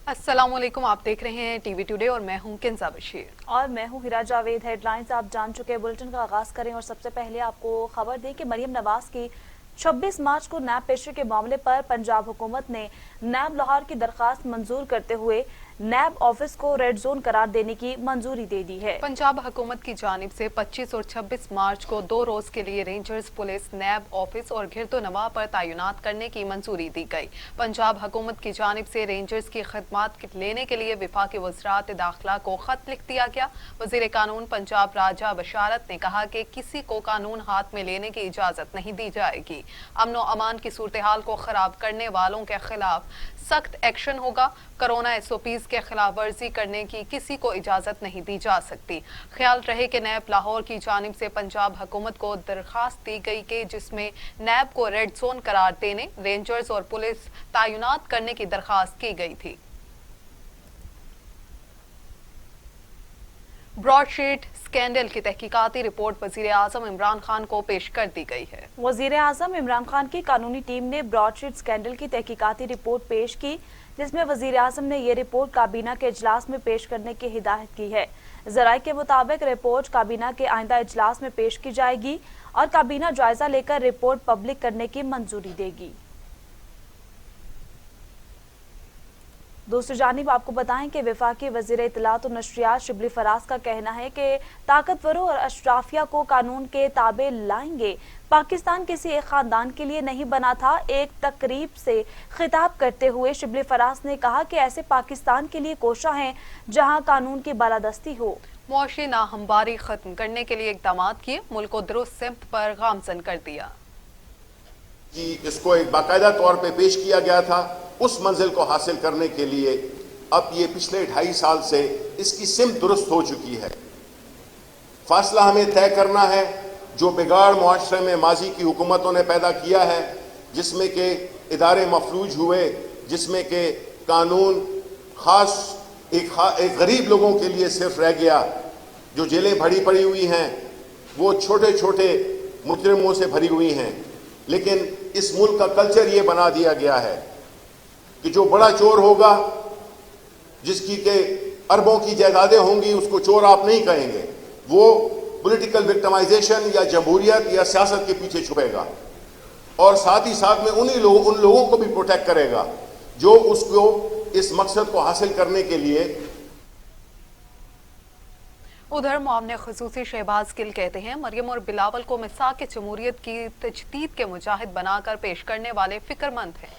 अस्सलाम वालेकुम, आप देख रहे हैं टीवी टुडे और मैं हूं किंजा बशीर और मैं हूं हिरा जावेद। हेडलाइंस आप जान चुके हैं, बुलेटिन का आगाज करें और सबसे पहले आपको खबर दें कि मरियम नवाज की 26 मार्च को नैब पेशी के मामले पर पंजाब हुकूमत ने नैब लाहौर की दरखास्त मंजूर करते हुए नैब ऑफिस को रेड जोन करार देने की मंजूरी दे दी है। पंजाब हुकूमत की जानिब से 25 और 26 मार्च को 2 रोज के लिए रेंजर्स पुलिस नैब ऑफिस और गिरदो नवा पर तैनात करने की मंजूरी दी गई। पंजाब हुकूमत की जानिब से रेंजर्स की खदमात लेने के लिए विफाकी वज़रात दाखिला को खत लिख दिया गया। वज़ीर कानून पंजाब राजा बशारत ने कहा कि किसी को कानून हाथ में लेने की इजाजत नहीं दी जाएगी। अमन और अमान की सूरत हाल को खराब करने वालों के खिलाफ सख्त एक्शन होगा। कोरोना SOPs के खिलाफ वर्जी करने की किसी को इजाजत नहीं दी जा सकती। ख्याल रहे कि नैब लाहौर की जानिब से पंजाब हुकूमत को दरखास्त दी गई कि जिसमें नैब को रेड जोन करार देने, रेंजर्स और पुलिस तैनात करने की दरखास्त की गई थी। ब्रॉडशीट स्कैंडल की तहकीकाती रिपोर्ट वजीर आजम इमरान खान को पेश कर दी गई है। वजीर आजम इमरान खान की कानूनी टीम ने ब्रॉडशीट स्कैंडल की तहकीकाती रिपोर्ट पेश की, जिसमें वजीर आजम ने ये रिपोर्ट काबीना के इजलास में पेश करने की हिदायत की है। जराये के मुताबिक रिपोर्ट काबीना के आइंदा इजलास में पेश की जाएगी और काबीना जायजा लेकर रिपोर्ट पब्लिक करने की मंजूरी देगी। दूसरी जानिब आपको बताएं कि वफाकी वजीर इत्तलात और नशरियात शिबली फराज का कहना है कि ताकतवरों और अशराफिया को कानून के ताबे लाएंगे। पाकिस्तान किसी एक खानदान के लिए नहीं बना था। एक तकरीब से खिताब करते हुए शिबली फराज ने कहा कि ऐसे पाकिस्तान के लिए कोशा है जहां कानून की बालादस्ती हो। मुआशी नाहमवारी खत्म करने के लिए इकदाम किए, मुल्क को दुरुस्त सिमत पर गामजन कर दिया। इसको एक बाकायदा तौर पे पेश किया गया था। उस मंजिल को हासिल करने के लिए अब ये पिछले 2.5 साल से इसकी सिमत दुरुस्त हो चुकी है। फासला हमें तय करना है जो बिगाड़ मुआशरे में माजी की हुकूमतों ने पैदा किया है, जिसमें के इदारे मफलूज हुए, जिसमें के कानून खास एक गरीब लोगों के लिए सिर्फ रह गया। जो जेलें भरी पड़ी हुई हैं वो छोटे छोटे मुजरिमों से भरी हुई हैं। लेकिन इस मुल्क का कल्चर ये बना दिया गया है कि जो बड़ा चोर होगा, जिसकी के अरबों की जायदादें होंगी, उसको चोर आप नहीं कहेंगे। वो पॉलिटिकल विक्टिमाइजेशन या जमहूरियत या सियासत के पीछे छुपेगा और साथ ही साथ में उन लोगों को भी प्रोटेक्ट करेगा जो उसको इस मकसद को हासिल करने के लिए। उधर मुआवने खुसूसी शहबाज गिल कहते हैं मरियम और बिलावल को मिसाक जमहूरियत की तजदीद के मुजाहिद बनाकर पेश करने वाले फिक्रमंद हैं।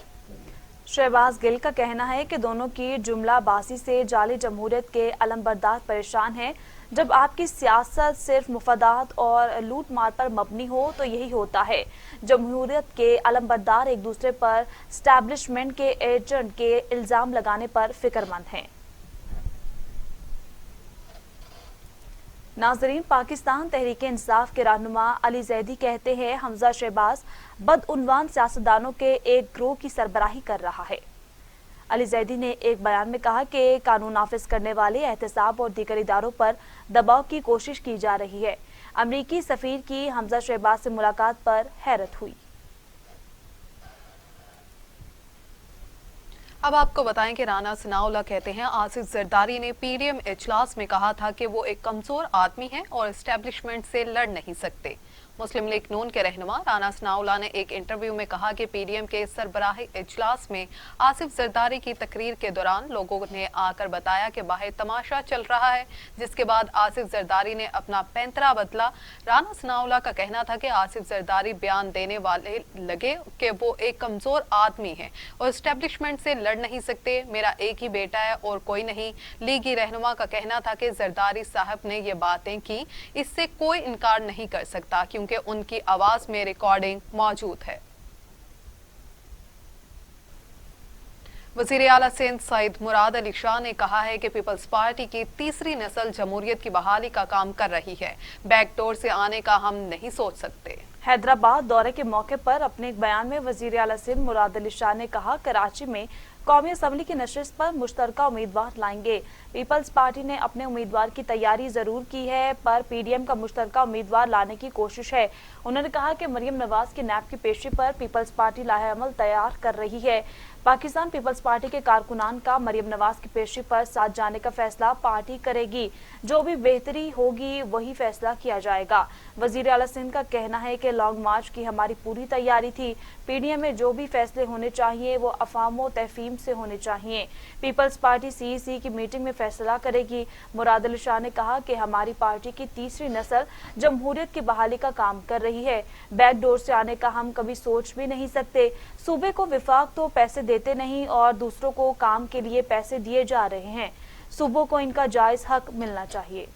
शहबाज गिल का कहना है कि दोनों की जुमला बासी से जाली जमहूरियत के अलमबरदार परेशान हैं। जब आपकी सियासत सिर्फ मुफादात और लूट मार पर मबनी हो तो यही होता है। जमहूरियत के अलमबरदार एक दूसरे पर स्टैब्लिशमेंट के एजेंट के इल्जाम लगाने पर फिक्रमंद हैं। नाजरीन, पाकिस्तान तहरीक इंसाफ के रहनुमा अली जैदी कहते हैं हमजा शहबाज बदउनवान सियासतदानों के एक ग्रोह की सरबराही कर रहा है। अली जैदी ने एक बयान में कहा कि कानून नाफिज करने वाले एहतसाब और दीगर इदारों पर दबाव की कोशिश की जा रही है। अमरीकी सफीर की हमजा शहबाज से मुलाकात पर हैरत हुई। अब आपको बताएं कि राना सनाउल्लाह कहते हैं आसिफ जरदारी ने PDM इजलास में कहा था कि वो एक कमजोर आदमी है और एस्टेब्लिशमेंट से लड़ नहीं सकते। मुस्लिम लीग नून के रहनुमा राना सनाउल्लाह ने एक इंटरव्यू में कहा कि PDM के सरबराही इजलास में आसिफ जरदारी की तकरीर के दौरान लोगों ने आकर बताया कि बाहर तमाशा चल रहा है, जिसके बाद आसिफ जरदारी ने अपना पैंतरा बदला। राना सनाउल्लाह का कहना था कि आसिफ जरदारी बयान देने वाले लगे कि वो एक कमजोर आदमी है और एस्टेब्लिशमेंट से लड़ नहीं सकते। मेरा एक ही बेटा है और कोई नहीं। लीगी रहनुमा का कहना था कि जरदारी साहब ने ये बातें की, इससे कोई इनकार नहीं कर सकता क्योंकि उनकी आवाज में रिकॉर्डिंग मौजूद है। वज़ीर आला सिंध सईद मुराद अली शाह ने कहा है कि पीपल्स पार्टी की तीसरी नस्ल जमहूरियत की बहाली का काम कर रही है। बैकडोर से आने का हम नहीं सोच सकते। हैदराबाद दौरे के मौके पर अपने एक बयान में वज़ीर आला सिंध मुराद अली शाह ने कहा कराची में कौमी असम्बली की नशिस्त पर मुश्तरका उम्मीदवार लाएंगे। पीपल्स पार्टी ने अपने उम्मीदवार की तैयारी जरूर की है, पर PDM का मुश्तरका उम्मीदवार लाने की कोशिश है। उन्होंने कहा कि मरियम नवाज की नैब की पेशी पर पीपल्स पार्टी लाहे अमल तैयार कर रही है। पाकिस्तान पीपल्स पार्टी के कारकुनान का मरियम नवाज की पेशी पर साथ जाने का फैसला पार्टी करेगी। जो भी बेहतरी होगी वही फैसला किया जाएगा। वजीर आला सिंध का कहना है कि लॉन्ग मार्च की हमारी पूरी तैयारी थी। पीडीएम में जो भी फैसले होने चाहिए वो अफाम तहफीम से होने चाहिए। पीपल्स पार्टी सीईसी की मीटिंग में फैसला करेगी। मुराद अली शाह ने कहा कि हमारी पार्टी की तीसरी नस्ल जमहूरियत की बहाली का काम कर रही है। बैकडोर से आने का हम कभी सोच भी नहीं सकते। सूबे को विफाक तो पैसे देते नहीं और दूसरों को काम के लिए पैसे दिए जा रहे हैं। सूबों को इनका जायज हक मिलना चाहिए।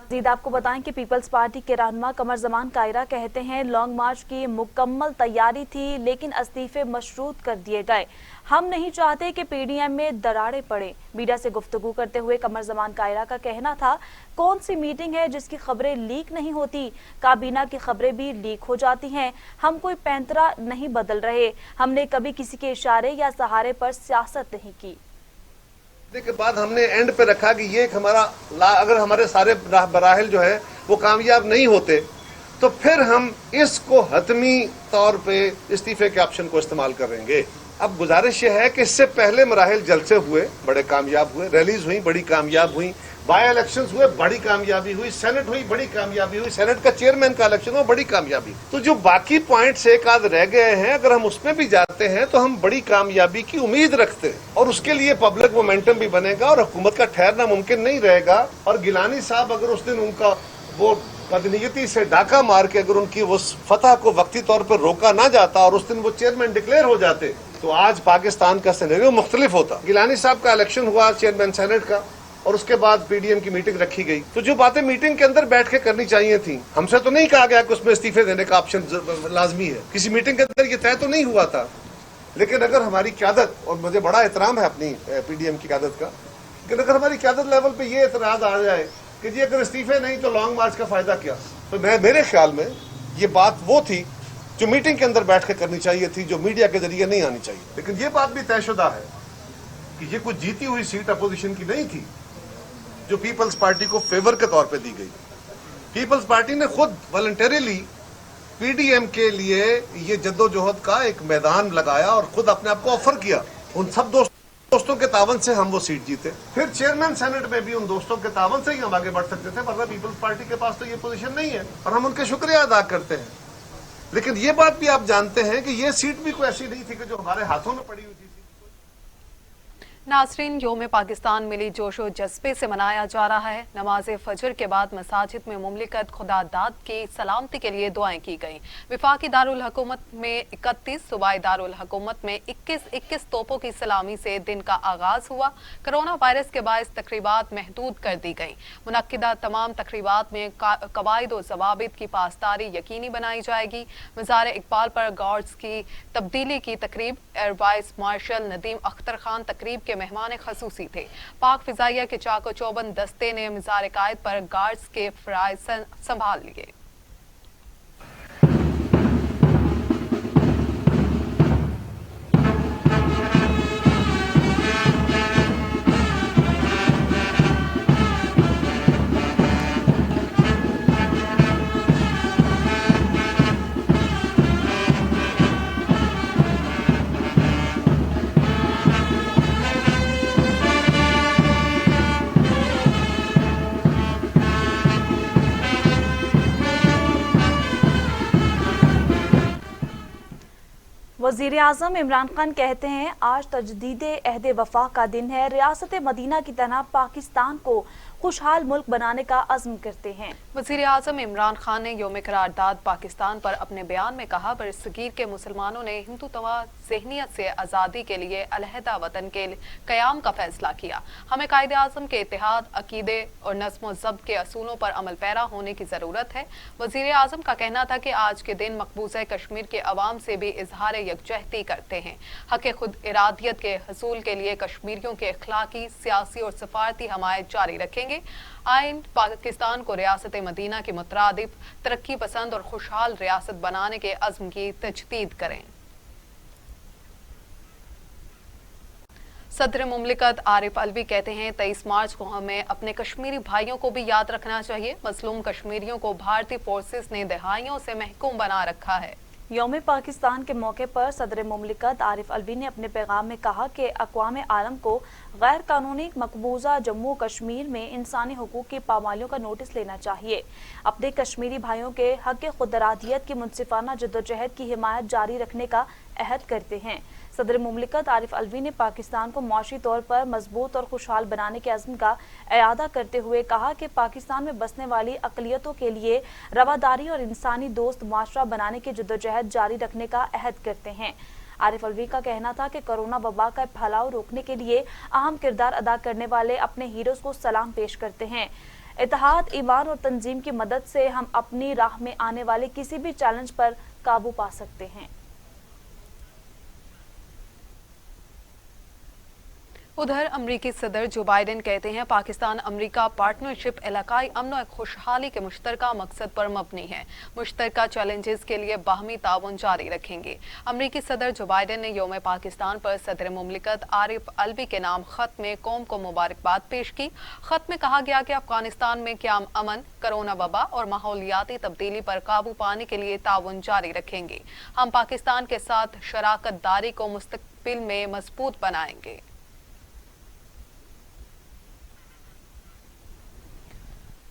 मजीद आपको बताएं कि पीपल्स पार्टी के रहनुमा कमर जमान कायरा कहते हैं लॉन्ग मार्च की मुकम्मल तैयारी थी लेकिन इस्तीफे मशरूत कर दिए गए। हम नहीं चाहते कि पीडीएम में दरारें पड़े। मीडिया से गुफ्तगू करते हुए कमर जमान कायरा का कहना था कौन सी मीटिंग है जिसकी खबरें लीक नहीं होती। काबीना की खबरें भी लीक हो जाती हैं। हम कोई पैंतरा नहीं बदल रहे। हमने कभी किसी के इशारे या सहारे पर सियासत नहीं की। के बाद हमने एंड पे रखा कि ये हमारा अगर हमारे सारे बराहिल जो है वो कामयाब नहीं होते तो फिर हम इसको हतमी तौर पे इस्तीफे के ऑप्शन को इस्तेमाल करेंगे। अब गुजारिश ये है कि इससे पहले मराहिल जलसे हुए, बड़े कामयाब हुए, रैलीज हुई, बड़ी कामयाब हुई, बाई इलेक्शंस हुए, बड़ी कामयाबी हुई, सेनेट हुई, बड़ी कामयाबी हुई, सेनेट का चेयरमैन का इलेक्शन हुआ, बड़ी कामयाबी। तो जो बाकी पॉइंट्स एक आध रह गए हैं अगर हम उसमें भी जाते हैं तो हम बड़ी कामयाबी की उम्मीद रखते हैं और उसके लिए पब्लिक मोमेंटम भी बनेगा और हुकूमत का ठहरना मुमकिन नहीं रहेगा। और गिलानी साहब अगर उस दिन उनका वो बदनीयती से डाका मार के अगर उनकी वो फतह को वक्ती तौर पर रोका ना जाता और उस दिन वो चेयरमैन डिक्लेयर हो जाते तो आज पाकिस्तान का सिनेरियो मुख्तलिफ होता। गिलानी साहब का इलेक्शन हुआ चेयरमैन सेनेट का और उसके बाद पीडीएम की मीटिंग रखी गई। तो जो बातें मीटिंग के अंदर बैठ के करनी चाहिए थी, हमसे तो नहीं कहा गया कि उसमें इस्तीफे देने का ऑप्शन लाजमी है। किसी मीटिंग के अंदर ये तय तो नहीं हुआ था। लेकिन अगर हमारी क़यादत, और मुझे बड़ा एहतराम है अपनी पीडीएम की क़यादत का, लेकिन अगर हमारी क़यादत लेवल पे ये एतराज आ जाए कि जी अगर इस्तीफे नहीं तो लॉन्ग मार्च का फायदा क्या, तो मेरे ख्याल में ये बात वो थी जो मीटिंग के अंदर बैठ के करनी चाहिए थी, जो मीडिया के जरिए नहीं आनी चाहिए। लेकिन ये बात भी तयशुदा है कि ये कुछ जीती हुई सीट अपोजिशन की नहीं थी जो पीपल्स पार्टी को फेवर के तौर पे दी गई। पीपल्स पार्टी ने खुद वॉलंटरीली पीडीएम के लिए ये जद्दोजहद का एक मैदान लगाया और खुद अपने आप को ऑफर किया। उन सब दोस्तों के तावन से हम वो सीट जीते। फिर चेयरमैन सेनेट में भी उन दोस्तों के तावन से ही हम आगे बढ़ सकते थे, वरना पीपल्स पार्टी के पास तो ये पोजीशन नहीं है और हम उनके शुक्रिया अदा करते हैं। लेकिन ये बात भी आप जानते हैं कि ये सीट भी कोई ऐसी नहीं थी कि जो हमारे हाथों में पड़ी हुई थी। नाज़रीन, योम पाकिस्तान मिली जोशो जज्बे से मनाया जा रहा है। नमाज फजर के बाद मसाजिद में मुमलिकत खुदा दाद की सलामती के लिए दुआएं की गईं। विफाकी दारुल हुकूमत में 31, सूबाई दारुल हुकूमत में 21 तोपों की सलामी से दिन का आगाज हुआ। कोरोना वायरस के बायस तकरीबात महदूद कर दी गईं। मुनक्किदा तमाम तकरीबात में कवायद व ज़वाबित की पासदारी यकीनी बनाई जाएगी। मज़ार इकबाल पर गार्ड्स की तब्दीली की तकरीब। Air vice marshal Nadeem Akhtar Khan तकरीब के मेहमान खसूसी थे। पाक फिजाइया के चाको चौबंद दस्ते ने मज़ार कायद पर गार्ड्स के फराइज संभाल लिए। वज़ीर आज़म इमरान खान कहते हैं आज तजदीद अहद वफा का दिन है। रियासत मदीना की तरह पाकिस्तान को खुशहाल मुल्क बनाने का अज़्म करते हैं। वज़ीर आज़म इमरान खान ने योम करारदाद पाकिस्तान पर अपने बयान में कहा, बरसगीर के मुसलमानों ने हिंदुत्वा ज़हनियत से आज़ादी के लिए अलहदा वतन के क़याम का फैसला किया। हमें कायदे आज़म के इत्तेहाद, अकीदे और नज़्म व ज़ब्त के असूलों पर अमल पैरा होने की ज़रूरत है। वज़ीर आज़म का कहना था कि आज के दिन मकबूज़ा कश्मीर के अवाम से भी इजहार यकजहती करते हैं। हक़ खुद इरादियत के हसूल के लिए कश्मीरियों के अखलाकी, सियासी और सफारती हमायत जारी रखेंगे। आइन पाकिस्तान को रियासत मदीना के मुतरादिफ, तरक्की पसंद और खुशहाल रियासत बनाने के अज़्म की तजदीद करें। सदर मुमलिकत आरिफ अलवी कहते हैं 23 मार्च को हमें अपने कश्मीरी भाइयों को भी याद रखना चाहिए। मजलूम कश्मीरियों को भारतीय फोर्सेस ने दहाइयों से महकूम बना रखा है। यौम पाकिस्तान के मौके पर सदर मुमलिकत आरिफ अलवी ने अपने पैगाम में कहा कि अक़वाम आलम को गैर कानूनी मकबूजा जम्मू कश्मीर में इंसानी हुकूक की पामालियों का नोटिस लेना चाहिए। अपने कश्मीरी भाइयों के हक़ खुदरादियत की मुनसिफाना जद्दोजहद की हिमायत जारी रखने का अहद करते हैं। सदर मुमलिकत आरिफ अलवी ने पाकिस्तान को मुआशी तौर पर मजबूत और खुशहाल बनाने के अज़्म का इयादा करते हुए कहा कि पाकिस्तान में बसने वाली अक़लियतों के लिए रवादारी और इंसानी दोस्त माशरा बनाने की जद्दोजहद जारी रखने का अहद करते हैं। आरिफ अलवी का कहना था कि कोरोना वबा का फैलाव रोकने के लिए अहम किरदार अदा करने वाले अपने हीरोज़ को सलाम पेश करते हैं। इत्तेहाद, ईमान और तंजीम की मदद से हम अपनी राह में आने वाले किसी भी चैलेंज पर काबू पा सकते हैं। उधर अमरीकी सदर जो बाइडेन कहते हैं पाकिस्तान अमरीका पार्टनरशिप इलाकाई अमन और खुशहाली के मुश्तरका मकसद पर मबनी है। मुश्तरका चैलेंजेस के लिए बाहमी ताउन जारी रखेंगे। अमरीकी सदर जो बाइडेन ने यौम पाकिस्तान पर सदर मुमलिकत आरिफ अलवी के नाम खत में कौम को मुबारकबाद पेश की। खत में कहा गया कि अफगानिस्तान में क़याम अमन, कोरोना वबा और माहौलियाती तब्दीली पर काबू पाने के लिए ताउन जारी रखेंगे। हम पाकिस्तान के साथ शराकत दारी को मुस्तकबिल में मजबूत बनाएंगे।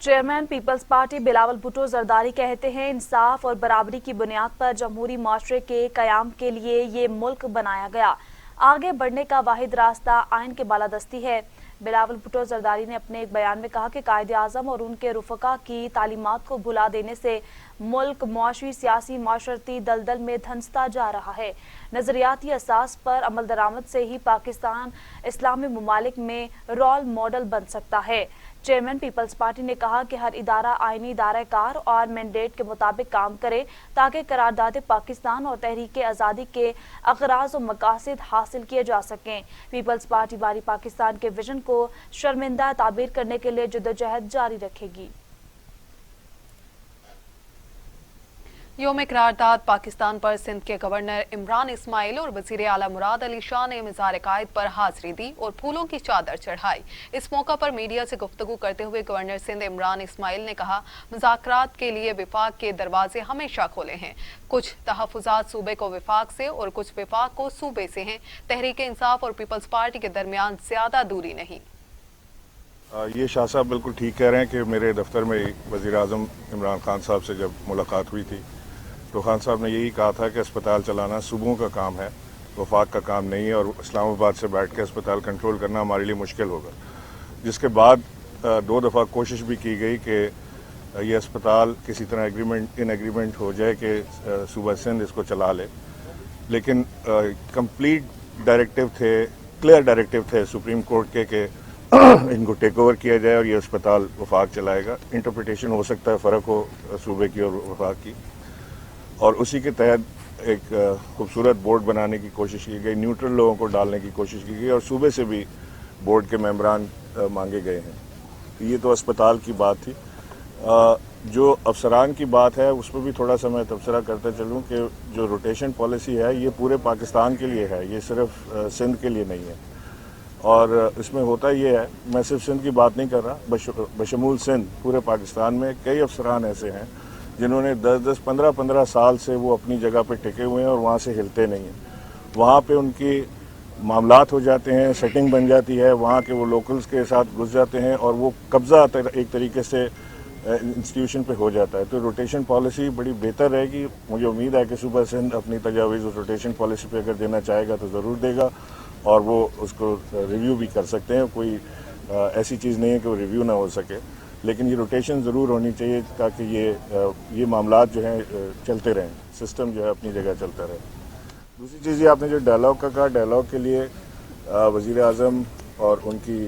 चेयरमैन पीपल्स पार्टी बिलावल भुट्टो जरदारी कहते हैं इंसाफ और बराबरी की बुनियाद पर जमहूरी माशरे के कयाम के लिए ये मुल्क बनाया गया। आगे बढ़ने का वाहिद रास्ता आइन की बालादस्ती है। बिलावल भुट्टो जरदारी ने अपने एक बयान में कहा कि कायदे आज़म और उनके रुफ़का की तालीमात को भुला देने से मुल्क मुआशी, सियासी, माशरती दलदल में धंसता जा रहा है। नजरियाती असास पर अमल दरामद से ही पाकिस्तान इस्लामी ममालिक में रोल मॉडल बन सकता है। चेयरमैन पीपल्स पार्टी ने कहा कि हर इदारा आईनी दायरा-कार और मैंडेट के मुताबिक काम करे ताकि करारदाद पाकिस्तान और तहरीक आज़ादी के अगराज और मकासद हासिल किए जा सकें। पीपल्स पार्टी बारी पाकिस्तान के विजन को शर्मिंदा ताबीर करने के लिए जद्दोजहद जारी रखेगी। यौम करारदाद पाकिस्तान पर सिंध के गवर्नर इमरान इस्माइल और वजीर आला मुराद अली शाह ने मज़ार कायद पर हाजिरी दी और फूलों की चादर चढ़ाई। इस मौका पर मीडिया से गुफ्तगू करते हुए गवर्नर सिंध इमरान इस्माइल ने कहा, मुज़ाकरात के लिए विफाक के दरवाजे हमेशा खोले हैं। कुछ तहफ़्फ़ुज़ात सूबे को विफाक से और कुछ विफाक को सूबे से हैं। तहरीक इंसाफ और पीपल्स पार्टी के दरमियान ज्यादा दूरी नहीं। ये शाह साहब बिल्कुल ठीक कह रहे हैं कि मेरे दफ्तर में वज़ीर आज़म इमरान खान साहब से जब मुलाकात हुई थी तो खान साहब ने यही कहा था कि अस्पताल चलाना सूबों का काम है, वफाक का काम नहीं है, और इस्लामाबाद से बैठ के अस्पताल कंट्रोल करना हमारे लिए मुश्किल होगा। जिसके बाद 2 दफ़ा कोशिश भी की गई कि ये अस्पताल किसी तरह इन एग्रीमेंट हो जाए कि सूबा सिंध इसको चला ले, लेकिन कंप्लीट डायरेक्टिव थे, क्लियर डायरेक्टिव थे सुप्रीम कोर्ट के इनको टेक ओवर किया जाए और ये अस्पताल वफाक चलाएगा। इंटरप्रिटेशन हो सकता है फ़र्क हो सूबे की और वफाक की, और उसी के तहत एक खूबसूरत बोर्ड बनाने की कोशिश की गई, न्यूट्रल लोगों को डालने की कोशिश की गई और सूबे से भी बोर्ड के मेंबरान मांगे गए हैं। ये तो अस्पताल की बात थी। जो अफसरान की बात है उस पर भी थोड़ा सा मैं तबसरा करते चलूँ कि जो रोटेशन पॉलिसी है ये पूरे पाकिस्तान के लिए है, ये सिर्फ सिंध के लिए नहीं है। और इसमें होता ये है, मैं सिर्फ सिंध की बात नहीं कर रहा, बशमूल सिंध पूरे पाकिस्तान में कई अफसरान ऐसे हैं जिन्होंने 10-10, 15-15 साल से वो अपनी जगह पे टिके हुए हैं और वहाँ से हिलते नहीं हैं। वहाँ पे उनकी मामलात हो जाते हैं, सेटिंग बन जाती है, वहाँ के वो लोकल्स के साथ घुस जाते हैं और वो कब्ज़ा एक तरीके से इंस्टीट्यूशन पे हो जाता है। तो रोटेशन पॉलिसी बड़ी बेहतर रहेगी। मुझे उम्मीद है कि सूबा सिंध अपनी तजावीज़ उस रोटेशन पॉलिसी पे अगर देना चाहेगा तो ज़रूर देगा और वो उसको रिव्यू भी कर सकते हैं। कोई ऐसी चीज़ नहीं है कि वो रिव्यू ना हो सके, लेकिन ये रोटेशन ज़रूर होनी चाहिए ताकि ये मामलात जो हैं चलते रहें, सिस्टम जो है अपनी जगह चलता रहे। दूसरी चीज़ ये आपने जो डायलॉग का कहा, डायलॉग के लिए वज़ीर आज़म और उनकी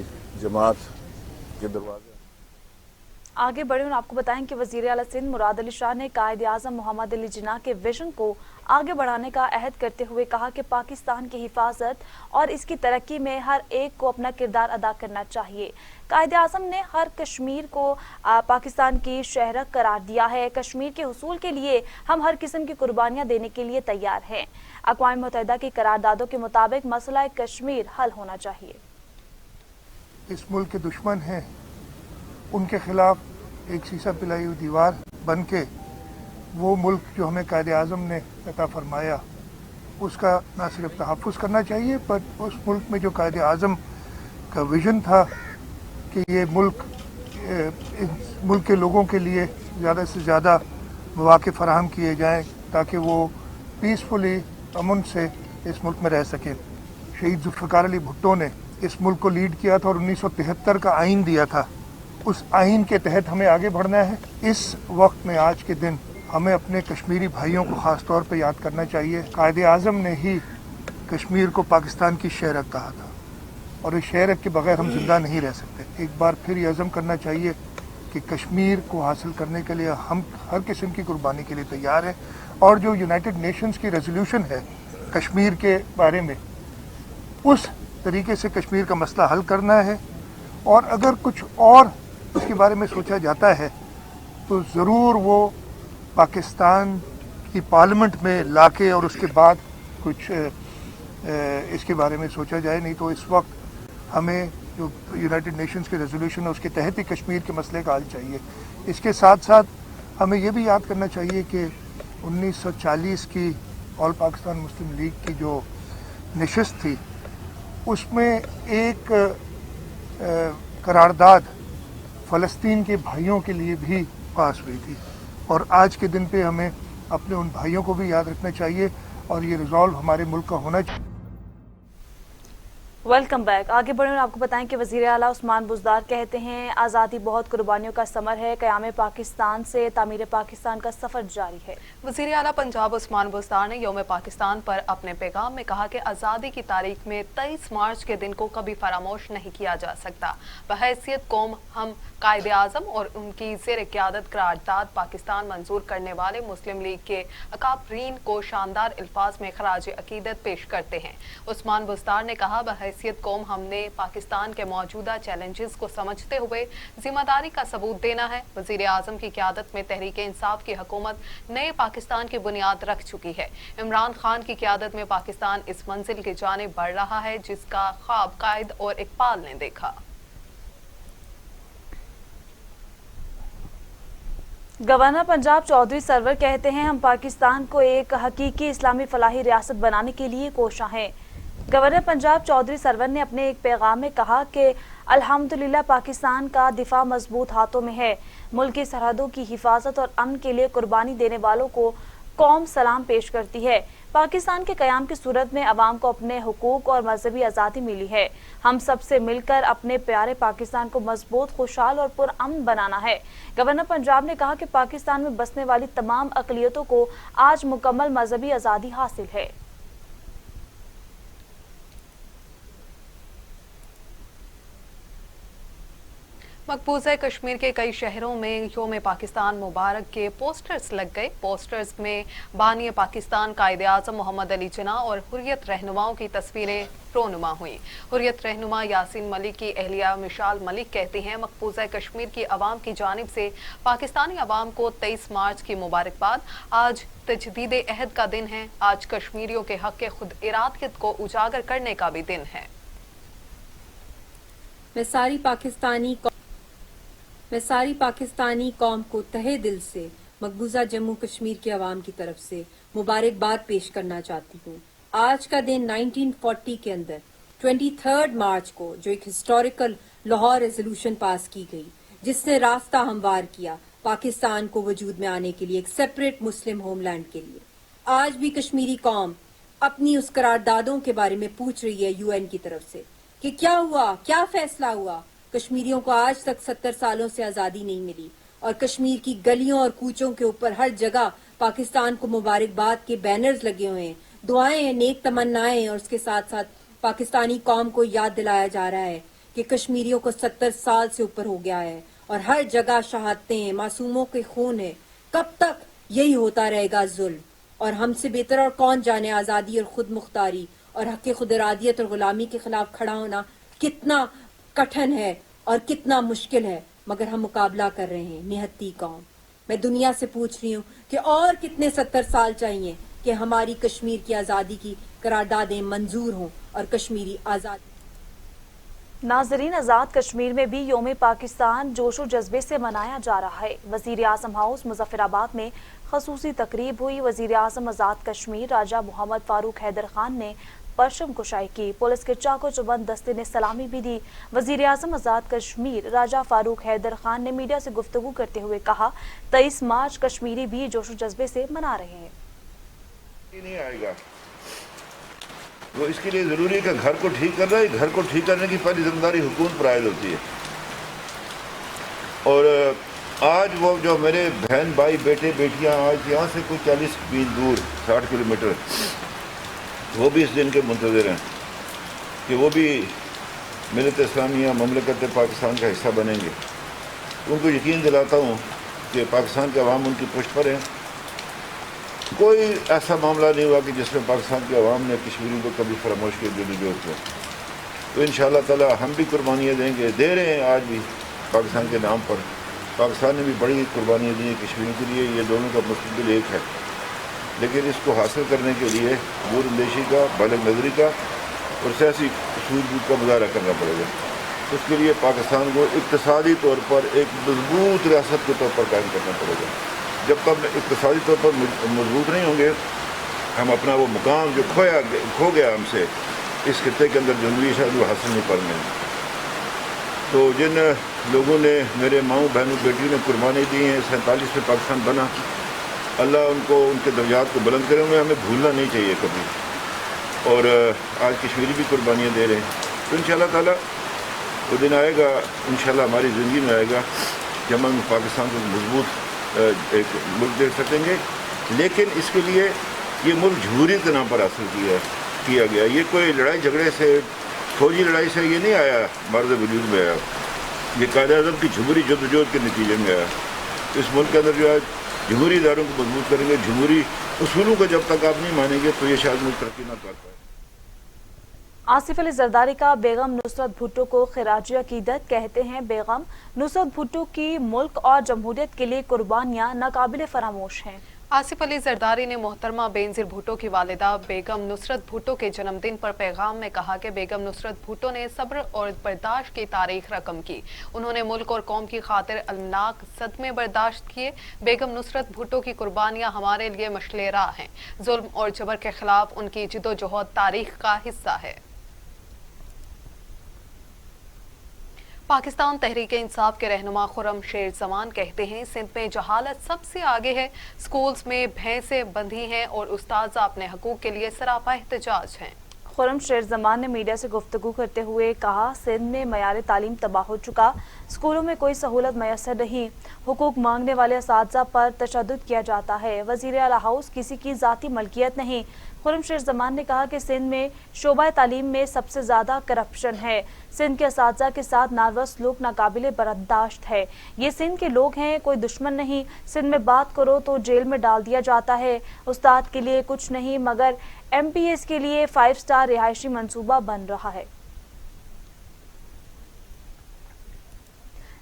जमात के दरवाजे आगे बढ़े और आपको बताएं कि वज़ीर आला सिंध मुराद अली शाह ने कायदे आज़म मोहम्मद अली जिन्ना के विजन को आगे बढ़ाने का अहद करते हुए कहा कि पाकिस्तान की हिफाजत और इसकी तरक्की में हर एक को अपना किरदार अदा करना चाहिए। कायदे आज़म ने हर कश्मीर को पाकिस्तान की शहर करार दिया है। कश्मीर के हुसूल के लिए हम हर किस्म की कुर्बानियाँ देने के लिए तैयार हैं। अक़वाम मुत्तहिदा की करारदादों के मुताबिक मसला कश्मीर हल होना चाहिए। इस मुल्क के दुश्मन हैं, उनके खिलाफ एक शीशा पिलाई हुई दीवार बन के वो मुल्क जो हमें कायद आज़म ने अता फरमाया उसका ना सिर्फ तहफ़्फ़ुज़ करना चाहिए, पर उस मुल्क में जो कायद आज़म का विज़न था कि ये मुल्क इस मुल्क के लोगों के लिए ज़्यादा से ज़्यादा मौक़े फ़राहम किए जाएँ ताकि वो पीसफुली अमन से इस मुल्क में रह सकें। शहीद जुल्फ़िकार अली भुट्टो ने इस मुल्क को लीड किया था और 1973 का आइन दिया था। उस आइन के तहत हमें आगे बढ़ना है। इस वक्त में आज के दिन हमें अपने कश्मीरी भाइयों को ख़ास तौर पर याद करना चाहिए। कायद आज़म ने ही कश्मीर को पाकिस्तान की शहरक कहा था और इस शहरक के बगैर हम जिंदा नहीं रह सकते। एक बार फिर ये अज़म करना चाहिए कि कश्मीर को हासिल करने के लिए हम हर किस्म की कुर्बानी के लिए तैयार हैं और जो यूनाइटेड नेशंस की रेजोल्यूशन है कश्मीर के बारे में, उस तरीके से कश्मीर का मसला हल करना है। और अगर कुछ और इसके बारे में सोचा जाता है तो ज़रूर वो पाकिस्तान की पार्लियामेंट में लाके और उसके बाद कुछ इसके बारे में सोचा जाए, नहीं तो इस वक्त हमें जो यूनाइटेड नेशंस के रेजोल्यूशन है उसके तहत ही कश्मीर के मसले का हल चाहिए। इसके साथ साथ हमें ये भी याद करना चाहिए कि 1940 की ऑल पाकिस्तान मुस्लिम लीग की जो नशिस्त थी उसमें एक करारदाद फ़लस्तीन के भाइयों के लिए भी पास हुई थी और आज के दिन पे हमें अपने उन भाइयों को भी याद रखना चाहिए और ये रिजॉल्व हमारे मुल्क का होना चाहिए। Welcome back. आगे बढ़े और आपको बताएं कि वज़ीर आला उस्मान बुज़दार कहते हैं आज़ादी बहुत कुर्बानियों का समर है, क़याम पाकिस्तान से तामीर पाकिस्तान का सफ़र जारी है। वज़ीर आला पंजाब उस्मान बुज़दार ने यौम पाकिस्तान पर अपने पैगाम में कहा कि आज़ादी की तारीख में 23 मार्च के दिन को कभी फरामोश नहीं किया जा सकता। बहैसियत कौम हम कायद आज़म और उनकी ज़ेर क़यादत करारदाद पाकिस्तान मंजूर करने वाले मुस्लिम लीग के अकाबरीन को शानदार अल्फाज में खराज अकीदत पेश करते हैं। उस्मान बुज़दार ने कहा बहैसियत कौम हमने पाकिस्तान के मौजूदा चैलेंजेस को समझते हुए जिम्मेदारी का सबूत देना है। वज़ीर आज़म की क़यादत में तहरीक इंसाफ की हुकूमत नए पाकिस्तान की बुनियाद रख चुकी है। इमरान खान की क़यादत में पाकिस्तान इस मंजिल की जानिब बढ़ रहा है जिसका ख्वाब कायद और इकबाल ने देखा। गवर्नर पंजाब चौधरी सरवर कहते हैं हम पाकिस्तान को एक हकीकी इस्लामी फलाही रियासत बनाने के लिए कोशां हैं। गवर्नर पंजाब चौधरी सरवर ने अपने एक पैगाम में कहा कि अल्हम्दुलिल्लाह पाकिस्तान का दिफा मजबूत हाथों में है। मुल्क की सरहदों की हिफाजत और अमन के लिए कुर्बानी देने वालों को कौम सलाम पेश करती है। पाकिस्तान के क़याम की सूरत में अवाम को अपने हुकूक और मजहबी आज़ादी मिली है। हम सबसे मिलकर अपने प्यारे पाकिस्तान को मजबूत, खुशहाल और पुरअमन बनाना है। गवर्नर पंजाब ने कहा कि पाकिस्तान में बसने वाली तमाम अक़लियतों को आज मुकम्मल मजहबी आज़ादी हासिल है। मकबूजा कश्मीर के कई शहरों में यौम पाकिस्तान मुबारक के पोस्टर्स लग गए। पोस्टर्स में बानी पाकिस्तान कायद आज़म मोहम्मद अली जिन्ना और हुर्रियत रहनुमाओं की तस्वीरें प्रोनुमा हुई। हुर्रियत रहनुमा यासीन मलिक की अहलिया मिशाल मलिक कहती हैं मकबूजा कश्मीर की आवाम की जानिब से पाकिस्तानी आवाम को 23 मार्च की मुबारकबाद। आज तजदीद अहद का दिन है। आज कश्मीरियों के हक के खुद इरादियत को उजागर करने का भी दिन है। मैं सारी पाकिस्तानी कौम को तहे दिल से मकबूजा जम्मू कश्मीर के अवाम की तरफ से मुबारकबाद पेश करना चाहती हूँ। आज का दिन 1940 के अंदर 23 मार्च को जो एक हिस्टोरिकल लाहौर रेजोल्यूशन पास की गई जिसने रास्ता हमवार किया पाकिस्तान को वजूद में आने के लिए, एक सेपरेट मुस्लिम होमलैंड के लिए। आज भी कश्मीरी कौम अपनी उस करारदादों के बारे में पूछ रही है यूएन की तरफ से कि क्या हुआ, क्या फैसला हुआ। कश्मीरियों को आज तक 70 सालों से आज़ादी नहीं मिली और कश्मीर की गलियों और कूचों के ऊपर हर जगह पाकिस्तान को मुबारकबाद के बैनर्स लगे हुए हैं, दुआएं हैं, नेक तमन्नाएं, और उसके साथ साथ पाकिस्तानी कौम को याद दिलाया जा रहा है कि कश्मीरियों को 70 साल से ऊपर हो गया है और हर जगह शहादतें हैं, मासूमों के खून है। कब तक यही होता रहेगा जुल्म? और हमसे बेहतर और कौन जाने आज़ादी और खुद मुख्तारी और हक खुद इरादियत और गुलामी के खिलाफ खड़ा होना कितना कठिन है और कितना मुश्किल है, मगर हम मुकाबला कर रहे हैं। निहत्ती कौम, मैं दुनिया से पूछ रही हूँ कि और कितने 70 साल चाहिए कि हमारी कश्मीर की आज़ादी की करारदादें मंजूर हों और कश्मीरी आज़ादी। नाजरीन, आज़ाद कश्मीर में भी यौम पाकिस्तान जोशो जज्बे से मनाया जा रहा है। वज़ीर आज़म हाउस मुज़फ्फराबाद में खसूसी तकरीब हुई। वजीर आज़म आज़ाद कश्मीर राजा मोहम्मद फारूक हैदर खान ने परचम कुशाई की। पुलिस के चाको चौबंद दस्ते ने सलामी भी दी। वजीर आज़म आज़ाद कश्मीर राजा फारूक हैदर खान ने मीडिया से गुफ्तगू करते हुए कहा, 23 मार्च कश्मीरी भी जोशो जज्बे से मना रहे हैं। नहीं आएगा, वो इसके लिए जरूरी है कि घर को ठीक करना है। घर को ठीक करने की पहली जिम्मेदारी हुकूमत पर आयद होती है। और आज वो जो मेरे बहन भाई बेटे बेटियां आज यहाँ से कोई 40 मील दूर 60 किलोमीटर, वो भी इस दिन के मुंतज़िर हैं कि वो भी मिलत इस्लामिया ममलकत पाकिस्तान का हिस्सा बनेंगे। उनको यकीन दिलाता हूँ कि पाकिस्तान के अवाम उनकी पुष्ट पर हैं। कोई ऐसा मामला नहीं हुआ कि जिसमें पाकिस्तान के अवाम ने कश्मीरी को कभी फरामोश किया जदोजहद को। तो इंशाअल्लाह ताला हम भी कुर्बानियाँ देंगे, दे रहे हैं आज भी पाकिस्तान के नाम पर। पाकिस्तान ने भी बड़ी कुर्बानियाँ दी हैं कश्मीर के लिए, ये दोनों का मुस्तकिल एक है। लेकिन इसको हासिल करने के लिए दूरअंदेशी का, बालग नजरी का और सियासी सूझबूझ का मुजाहरा करना पड़ेगा। उसके लिए पाकिस्तान को इक़्तिसादी तौर पर एक मजबूत रियासत के तौर पर कायम करना पड़ेगा। जब तक इक़्तिसादी तौर पर मजबूत नहीं होंगे, हम अपना वो मुकाम जो खो गया हमसे इस खित्ते के अंदर जनूबी शायद वो हासिल नहीं कर पाएंगे। तो जिन लोगों ने, मेरे माओ बहनों बेटियों ने कुर्बानी दी हैं, 47 में पाकिस्तान बना, अल्लाह उनको उनके दर्जात को बुलंद करे। उन्हें हमें भूलना नहीं चाहिए कभी। और आज कश्मीरी भी कुर्बानियाँ दे रहे हैं। तो इंशाअल्लाह ताला वो दिन आएगा, इंशाअल्लाह हमारी ज़िंदगी में आएगा जब हम पाकिस्तान को मजबूत एक मुल्क देख सकेंगे। लेकिन इसके लिए ये मुल्क जमहूरी के नाम पर हासिल किया गया। ये कोई लड़ाई झगड़े से, फौजी लड़ाई से ये नहीं आया, मर्द वजूद में आया। ये कायद-ए-आज़म की जमहूरी जद्दोजहद के नतीजे में आया। इस मुल्क के अंदर जो है जमहूरी इदारों को मजबूत करेंगे, जमहूरी उसूलों को जब तक आप नहीं मानेंगे तो ये शायद मुल्क तरक्की ना कर पाए। आसिफ अली जरदारी का बेगम नुसरत भुट्टो को खिराज अकीदत। कहते हैं, बेगम नुसरत भुट्टो की मुल्क और जमहूरियत के लिए कुर्बानियां नाकाबिले फरामोश हैं। आसिफ अली जरदारी ने मोहतरमा बेनजीर भुट्टो की वालिदा बेगम नुसरत भुट्टो के जन्मदिन पर पैगाम में कहा कि बेगम नुसरत भुट्टो ने सब्र और बर्दाश्त की तारीख रकम की। उन्होंने मुल्क और कौम की खातिर अलमनाक सदमे बर्दाश्त किए। बेगम नुसरत भुट्टो की कुर्बानियां हमारे लिए मशले राह हैं। जुल्म और जबर के खिलाफ उनकी जिद्दोजहद तारीख का हिस्सा है। पाकिस्तान तहरीक इंसाफ के रहनुमा खुर्रम शेर जमान कहते हैं, सिंध में जहालत सबसे आगे है। स्कूल्स में भैंसें बंधी हैं और उस्ताज़ अपने हकूक के लिए सरापा एहतजाज हैं। खुर्रम शेर जमान ने मीडिया से गुफ्तगू करते हुए कहा, सिंध में मयार तालीम तबाह हो चुका, स्कूलों में कोई सहूलत मैसर नहीं, हुकूक मांगने वाले असातिज़ा पर तशद्दुद किया जाता है, वज़ीर आला हाउस किसी की ज़ाती मलकियत नहीं। खुर्रम शेर जमान ने कहा कि सिंध में शोबा तालीम में सबसे ज़्यादा करप्शन है। सिंध के असातिज़ा के साथ नारवा सलूक नाकाबिले बर्दाश्त है। ये सिंध के लोग हैं, कोई दुश्मन नहीं। सिंध में बात करो तो जेल में डाल दिया जाता है। उस्ताद के लिए कुछ नहीं मगर MPS के लिए 5 स्टार रिहायशी मंसूबा बन रहा है।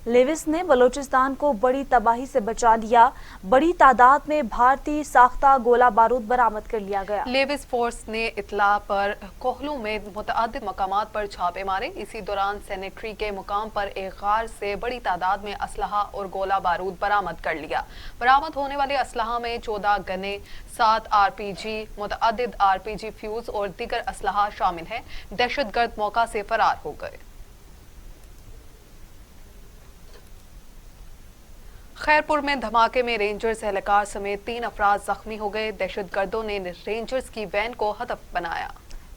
लेविस ने बलोचिस्तान को बड़ी तबाही से बचा लिया। बड़ी तादाद में भारतीय साख्ता गोला बारूद बरामद कर लिया गया। लेविस फोर्स ने इतला पर कोहलू में मुतअद्दिद मकामात पर छापे मारे। इसी दौरान सेनेटरी के मुकाम पर एक गार से बड़ी तादाद में असलहा और गोला बारूद बरामद कर लिया। बरामद होने वाले असलहा में 14 गने, 7 RPG, मुतअद्दिद RPG फ्यूज और दीगर असलहा शामिल है। दहशतगर्द मौका से फरार हो गए। खैरपुर में धमाके में रेंजर्स एहलकार समेत 3 अफराद जख्मी हो गए। दहशतगर्दों ने रेंजर्स की वैन को हदफ बनाया।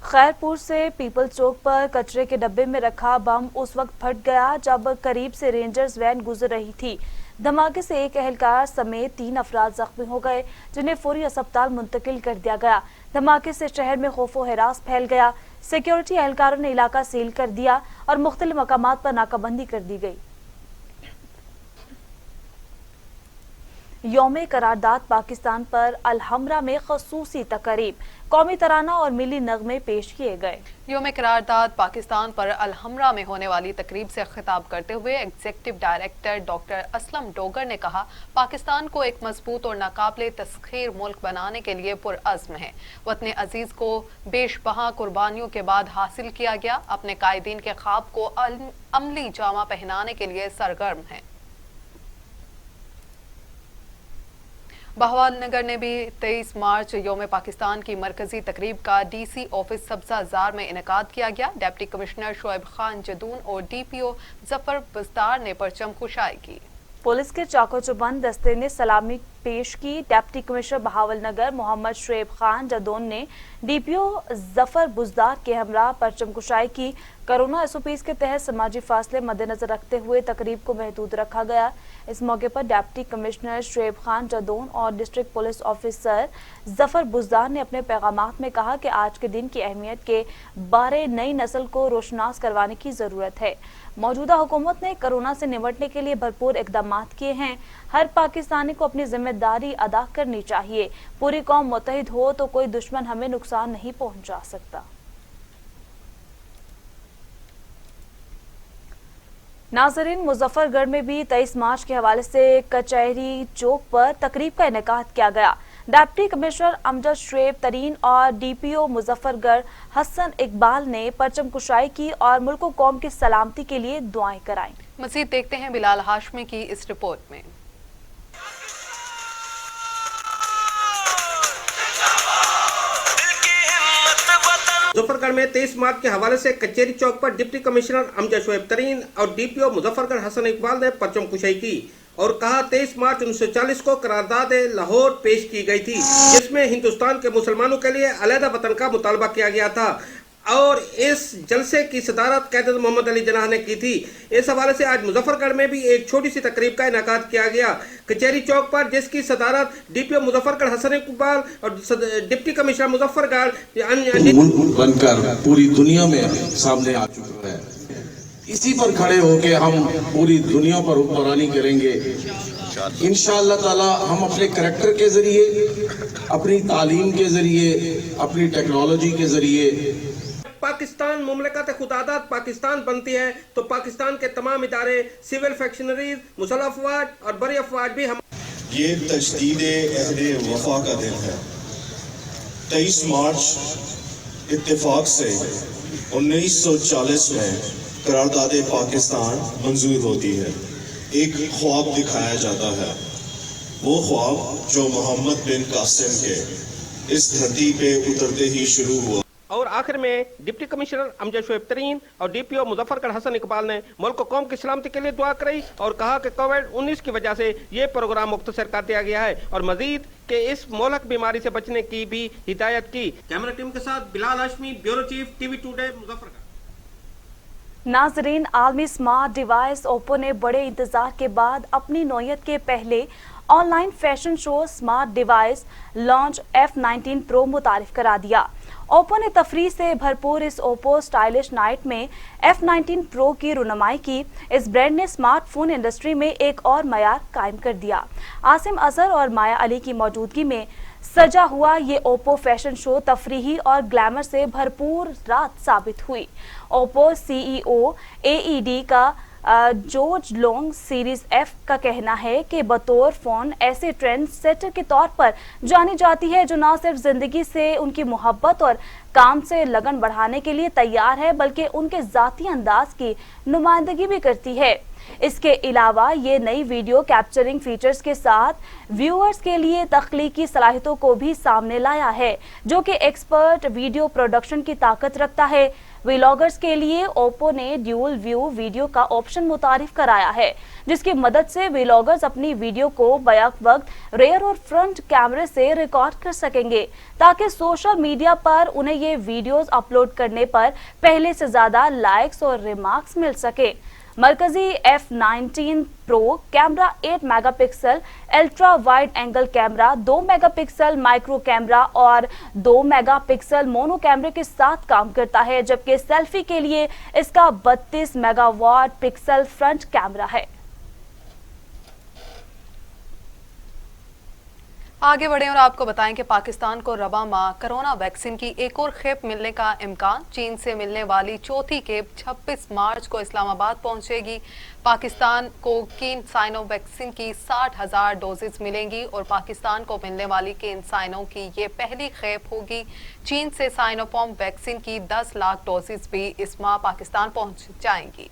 खैरपुर से पीपल चौक पर कचरे के डब्बे में रखा बम उस वक्त फट गया जब करीब से रेंजर्स वैन गुजर रही थी। धमाके से एक एहलकार समेत 3 अफराद जख्मी हो गए, जिन्हें फौरी अस्पताल मुंतकिल कर दिया गया। धमाके से शहर में खौफो हिरास फैल गया। सिक्योरिटी एहलकारों ने इलाका सील कर दिया और मुख्तलिफ मकामात पर नाकाबंदी कर दी गई। यौम करारदाद पाकिस्तान पर अलहमरा में खसूसी तकरीब, कौमी तराना और मिली नगमे पेश किए गए। यौम करारदाद पाकिस्तान पर अलहमरा में होने वाली तकरीब से खिताब करते हुए executive director doctor Aslam Dogar ने कहा, पाकिस्तान को एक मजबूत और नाकाबिले तस्खीर मुल्क बनाने के लिए पुरअज़्म है। वतन अजीज को बेशबहा कुर्बानियों के बाद हासिल किया गया। अपने कायदीन के ख्वाब को अमली जामा पहनाने के लिए सरगर्म है। बहावलनगर ने भी 23 मार्च योम पाकिस्तान की मरकजी तकरीब का DC ऑफिस सब्जाजार में इनेकाद किया गया। डिप्टी कमिश्नर शोएब खान जदून और DPO जफर बुज़दार ने परचम कुशाई की। पुलिस के चाको-चौबंद दस्ते ने सलामी पेश की। डिप्टी कमिश्नर बहावलनगर मोहम्मद शोएब खान जदौन ने DPO जफर बुज़दार के हमरा परचम कुशाई की। कोरोना SOPs के तहत समाजी फासले मद्देनजर रखते हुए तकरीब को महदूद रखा गया। इस मौके पर डिप्टी कमिश्नर शोएब खान जदौन और district police officer Zafar Buzdar ने अपने पैगामात में कहा कि आज के दिन की अहमियत के बारे नई नस्ल को रोशनास करवाने की जरूरत है। मौजूदा हुकूमत ने कोरोना से निपटने के लिए भरपूर इकदामात किए हैं। हर पाकिस्तानी को अपनी जिम्मेदारी अदा करनी चाहिए। पूरी कौम मुत्तहिद हो तो कोई दुश्मन हमें नुकसान नहीं पहुंचा सकता। नाजरीन, मुजफ्फरगढ़ में भी 23 मार्च के हवाले से कचहरी चौक पर तकरीब का इनेकाद किया गया। डिप्टी कमिश्नर अमजद शुएब तरीन और DPO मुजफ्फरगढ़ हसन इकबाल ने परचम कुशाई की और मुल्क और कौम की सलामती के लिए दुआएं कराईं। मज़ीद देखते हैं बिलाल हाशमी की इस रिपोर्ट में। मुजफ्फरगढ़ में 23 मार्च के हवाले से कचहरी चौक पर डिप्टी कमिश्नर अमजद शुएब तरीन और DPO मुजफ्फरगढ़ हसन इकबाल ने परचम कुशाई की और कहा 23 मार्च 1940 को करारदाद लाहौर पेश की गई थी, जिसमें हिंदुस्तान के मुसलमानों के लिए अलहदा वतन का मुतालबा किया गया था और इस जलसे की सदारत कैदर मोहम्मद अली जनाह ने की थी। इस हवाले से आज मुजफ्फरगढ़ में भी एक छोटी सी तकरीब का इनेकाद किया गया कचहरी चौक पर, जिसकी सदारत DPO मुजफ्फरगढ़ हसन इकबाल और डिप्टी कमिश्नर मुजफ्फरगढ़ मुल्क बनकर पूरी दुनिया में सामने आ चुका है। इसी पर खड़े होकर हम पूरी दुनिया पर हुक्मरानी करेंगे इंशाअल्लाह ताला। हम अपने करैक्टर के जरिए, अपनी तालीम के जरिए, अपनी टेक्नोलॉजी के जरिए पाकिस्तान मुमलकत खुदादात पाकिस्तान बनती है तो पाकिस्तान के तमाम इदारे, सिविल फैक्शनरीज, मुसल्लह अफवाज और बड़ी अफवाज भी हम ये तजदीद अहद वफा का दिन है। 23 मार्च इत्तेफाक से 1940 में करारदाद पाकिस्तान मंजूर होती है। एक ख्वाब दिखाया जाता है, वो ख्वाब जो मोहम्मद बिन कासिम के इस धरती पे उतरते ही शुरू हुआ। और आखिर में डिप्टी कमिश्नर अमजद शुएब तरीन और DPO मुजफ्फरगढ़ हसन इकबाल ने मुल्क और कौम की सलामती के लिए दुआ कराई और कहा कि कोविड-19 की वजह से ये प्रोग्राम मुख्तसर कर दिया गया है और मजीद के इस मोहलक बीमारी से बचने की भी हिदायत की। कैमरा टीम के साथ Bilal Hashmi, bureau chief, TV today, Muzaffargarh. नाजरीन, आलमी स्मार्ट डिवाइस ओप्पो ने बड़े इंतजार के बाद अपनी नौयत के पहले online fashion show smart device launch F19 pro मुतारिफ करा दिया। ओप्पो ने तफरीह से भरपूर इस ओप्पो स्टाइलिश नाइट में F19 प्रो की रुनमाई की। इस ब्रांड ने स्मार्टफोन इंडस्ट्री में एक और मयार कायम कर दिया। आसिम अजहर और माया अली की मौजूदगी में सजा हुआ ये ओप्पो फैशन शो तफरीही और ग्लैमर से भरपूर रात साबित हुई। ओप्पो CEO AED का जॉर्ज लोंग सीरीज F का कहना है कि बतौर फोन ऐसे ट्रेंड सेटर के तौर पर जानी जाती है जो न सिर्फ जिंदगी से उनकी मोहब्बत और काम से लगन बढ़ाने के लिए तैयार है बल्कि उनके जाती अंदाज की नुमाइंदगी भी करती है। इसके अलावा ये नई वीडियो कैप्चरिंग फीचर्स के साथ व्यूअर्स के लिए तख्लीकी सलाहियतों को भी सामने लाया है, जो कि एक्सपर्ट वीडियो प्रोडक्शन की ताकत रखता है। व्लॉगर्स के लिए ओप्पो ने ड्यूल व्यू वीडियो का ऑप्शन मुतारिफ कराया है, जिसकी मदद से व्लॉगर्स अपनी वीडियो को बैक वक्त रेयर और फ्रंट कैमरे से रिकॉर्ड कर सकेंगे ताकि सोशल मीडिया पर उन्हें ये वीडियोस अपलोड करने पर पहले से ज्यादा लाइक्स और रिमार्क्स मिल सके। मरकजी F19 pro camera 8 megapixel ultra wide angle camera, 2 megapixel micro camera और 2 मेगापिक्सल मोनो कैमरे के साथ काम करता है, जबकि सेल्फी के लिए इसका 32 मेगावाट पिक्सल फ्रंट कैमरा है। आगे बढ़े और आपको बताएं कि पाकिस्तान को रबा माह कोरोना वैक्सीन की एक और खेप मिलने का इम्कान। चीन से मिलने वाली चौथी खेप 26 मार्च को इस्लामाबाद पहुंचेगी। पाकिस्तान को कीन साइनो वैक्सीन की 60,000 डोजेज मिलेंगी और पाकिस्तान को मिलने वाली कीन साइनो की ये पहली खेप होगी। चीन से साइनोफॉर्म वैक्सीन की 10 लाख डोजेज भी इस माह पाकिस्तान पहुंच जाएंगी।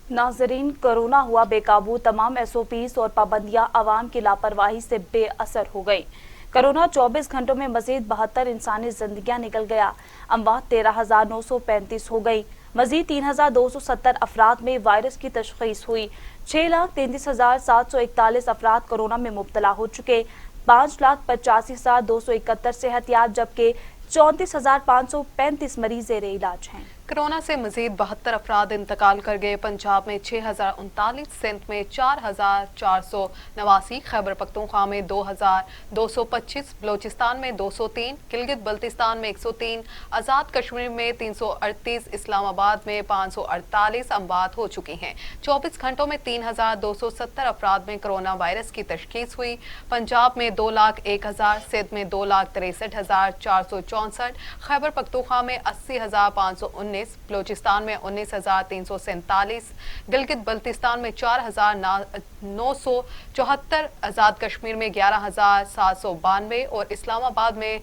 नाजरीन, कोरोना हुआ बेकाबू, तमाम SOPs और पाबंदियां आवाम की लापरवाही से बेअसर हो गई। कोरोना 24 घंटों में मजीद 72 इंसानी जिंदगियां निकल गया। अमवात 13,935 हो गई। मजीद 3,270 अफराद में वायरस की तशखीस हुई। 6,33,741 अफराद कोरोना में मुब्तला हो चुके। 5,85,271 सेहतियाब, जबकि 34,535 मरीज ज़ेरे इलाज हैं। कोरोना से मजीद 72 अफराद इंतकाल कर गए। पंजाब में 6,039, सिंध में 4,489, खैबर पख्तूनख्वा में 2,225, बलोचिस्तान में 203, गिलगित बल्तिस्तान में 103, आज़ाद कश्मीर में 338, इस्लामाबाद में 548 अमवात हो चुकी हैं। 24 घंटों में 3,270 अफराद में कोरोना वायरस की तशखीस हुई। पंजाब में 2,01,000, सिंध में 2,63,464, खैबर पख्तूनख्वा में 80,519, बलोचिस्तान में 19,347, गिलगित बल्तिस्तान में 4,974, आज़ाद कश्मीर में 11,792 और इस्लामाबाद में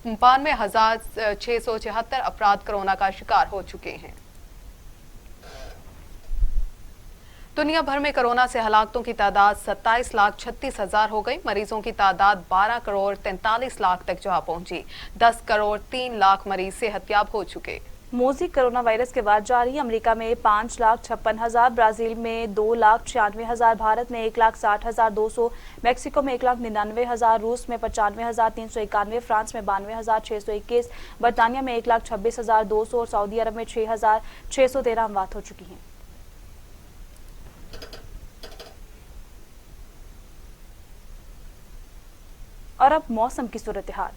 92,676 अफराद कोरोना का शिकार हो चुके हैं। दुनिया भर में कोरोना से हलाकतों की तादाद 27,36,000 हो गई। मरीजों की तादाद 12,43,00,000 तक जा पहुंची। 10,03,00,000 मरीज सेहतयाब हो चुके। मौजिक कोरोना वायरस के बाद जारी अमेरिका में 5,56,000, ब्राजील में 2,96,000, भारत में 1,60,200, मैक्सिको में 1,99,000, रूस में 95,391, फ्रांस में 92,621, बरतानिया में 1,26,200 और सऊदी अरब में 6,613 अमवात हो चुकी हैं। और अब मौसम की सूरत हाल।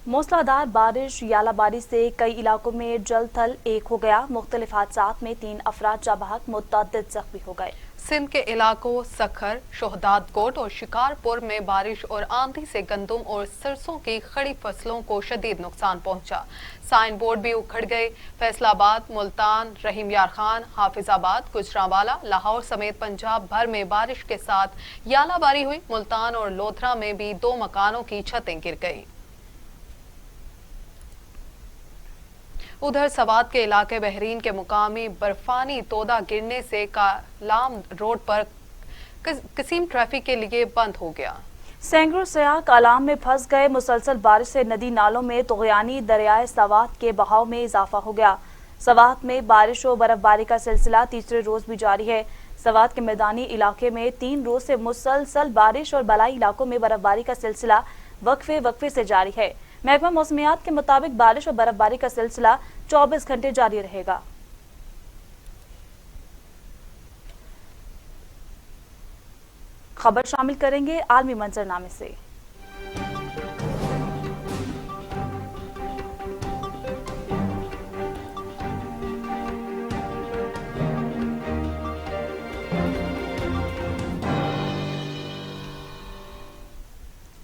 मूसलाधार बारिश, यालाबारी से कई इलाकों में जल थल एक हो गया। मुख्तलिफ हादसात में 3 अफराद जाबाहक, मुतअद्दिद जख्मी हो गए। सिंध के इलाकों सखर, शोहदाद कोट और शिकारपुर में बारिश और आंधी से गंदम और सरसों की खड़ी फसलों को शदीद नुकसान पहुंचा। साइन बोर्ड भी उखड़ गए। फैसलाबाद, मुल्तान, रहीम यार खान, हाफिजाबाद, गुजरांवाला, लाहौर समेत पंजाब भर में बारिश के साथ यालाबारी हुई। मुल्तान और लोधरा में भी 2 मकानों की छतें गिर गई। उधर सवात के इलाके बहरीन के मुकामी बर्फानी तोदा गिरने से कालाम रोड पर किस्म ट्रैफिक के लिए बंद हो गया। सैकड़ों सयाह कालाम में फंस गए। मुसलसल बारिश से नदी नालों में तुग़यानी दरियाए सवात के बहाव में इजाफा हो गया। सवात में बारिश और बर्फबारी का सिलसिला तीसरे रोज भी जारी है। सवात के मैदानी इलाके में 3 रोज से मुसलसल बारिश और बलाई इलाकों में बर्फबारी का सिलसिला वक्फे से जारी है। महकमा मौसमियात के मुताबिक बारिश और बर्फबारी का सिलसिला 24 घंटे जारी रहेगा। खबर शामिल करेंगे आलमी मंजरनामे से।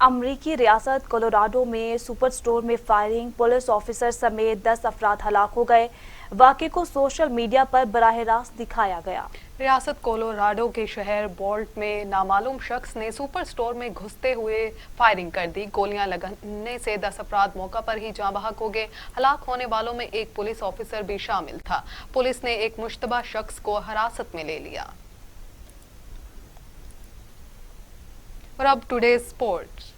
अमरीकी रियासत कोलोराडो में सुपर स्टोर में फायरिंग, पुलिस ऑफिसर समेत 10 अफराद हलाक हो गए। वाक़े को सोशल मीडिया पर बराह रास्त दिखाया गया। रियासत कोलोराडो के शहर बोल्ट में नामालूम शख्स ने सुपर स्टोर में घुसते हुए फायरिंग कर दी। गोलियां लगने से 10 अफराद मौका पर ही जाँ बहक हो गए। हलाक होने वालों में एक पुलिस ऑफिसर भी शामिल था। पुलिस ने एक मुश्तबा शख्स को हिरासत में ले लिया। और अब टुडे स्पोर्ट्स।